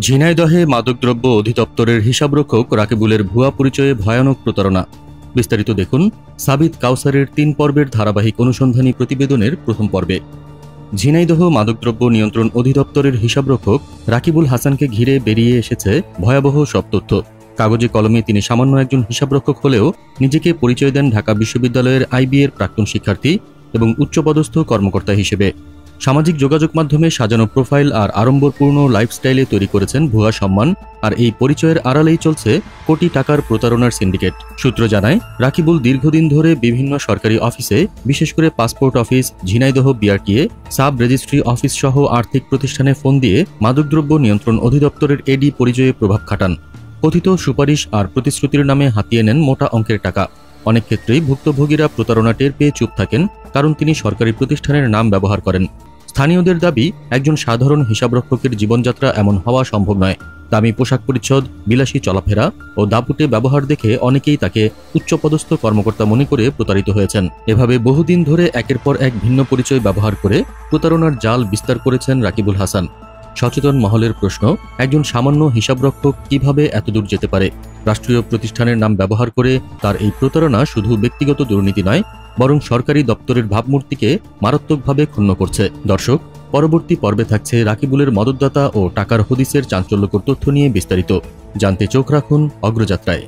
ঝিনাইদহে মাদকদ্রব্য অধিদপ্তরের হিসাবরক্ষক রাকিবুলের ভুয়া পরিচয়ে ভয়ানক প্রতারণা। বিস্তারিত দেখুন সাবিত কাউসারের ৩ পর্বের ধারাবাহিক অনুসন্ধানী প্রতিবেদনের প্রথম পর্বে। ঝিনাইদহ মাদকদ্রব্য নিয়ন্ত্রণ অধিদপ্তরের হিসাবরক্ষক রাকিবুল হাসানকে ঘিরে বেরিয়ে এসেছে ভয়াবহ সব তথ্য। কাগজে কলমে তিনি সামান্য একজন হিসাবরক্ষক হলেও নিজেকে পরিচয় দেন ঢাকা বিশ্ববিদ্যালয়ের আইবিএর প্রাক্তন শিক্ষার্থী এবং উচ্চপদস্থ কর্মকর্তা হিসেবে। সামাজিক যোগাযোগ মাধ্যমে সাজানো প্রোফাইল আর আড়ম্বরপূর্ণ লাইফস্টাইলে তৈরি করেছেন ভুয়া সম্মান, আর এই পরিচয়ের আড়ালেই চলছে কোটি টাকার প্রতারণার সিন্ডিকেট। সূত্র জানায়, রাকিবুল দীর্ঘদিন ধরে বিভিন্ন সরকারি অফিসে, বিশেষ করে passport office, Jhenaidah BRTA, sub registry office সহ আর্থিক প্রতিষ্ঠানে ফোন দিয়ে মাদকদ্রব্য নিয়ন্ত্রণ অধিদপ্তরের এডি পরিচয়ে প্রভাব খাটান। কথিত সুপারিশ আর প্রতিশ্রুতির নামে হাতিয়ে নেন মোটা অঙ্কের টাকা। অনেক ক্ষেত্রেই ভুক্তভোগীরা প্রতারণা টের পেয়ে চুপ থাকেন, কারণ তিনি সরকারি প্রতিষ্ঠানের নাম ব্যবহার করেন। স্থানীয়দের দাবি, একজন সাধারণ হিসাবরক্ষকের জীবনযাত্রা এমন হওয়া সম্ভব নয়। দামি পোশাক পরিচ্ছদ, বিলাসী চলাফেরা ও দাপুটে ব্যবহার দেখে অনেকেই তাকে উচ্চপদস্থ কর্মকর্তা মনে করে প্রতারিত হয়েছেন। এভাবে বহুদিন ধরে একের পর এক ভিন্ন পরিচয় ব্যবহার করে প্রতারণার জাল বিস্তার করেছেন রাকিবুল হাসান। সচেতন মহলের প্রশ্ন, একজন সামান্য হিসাবরক্ষক কিভাবে এতদূর যেতে পারে? রাষ্ট্রীয় প্রতিষ্ঠানের নাম ব্যবহার করে তার এই প্রতারণা শুধু ব্যক্তিগত দুর্নীতি নয়, বরং সরকারি দপ্তরের ভাবমূর্তিকে মারাত্মকভাবে ক্ষুণ্ণ করছে। দর্শক, পরবর্তী পর্বে থাকছে রাকিবুলের মদতদাতা ও টাকার হদিসের চাঞ্চল্যকর তথ্য নিয়ে বিস্তারিত। জানতে চোখ রাখুন অগ্রযাত্রায়।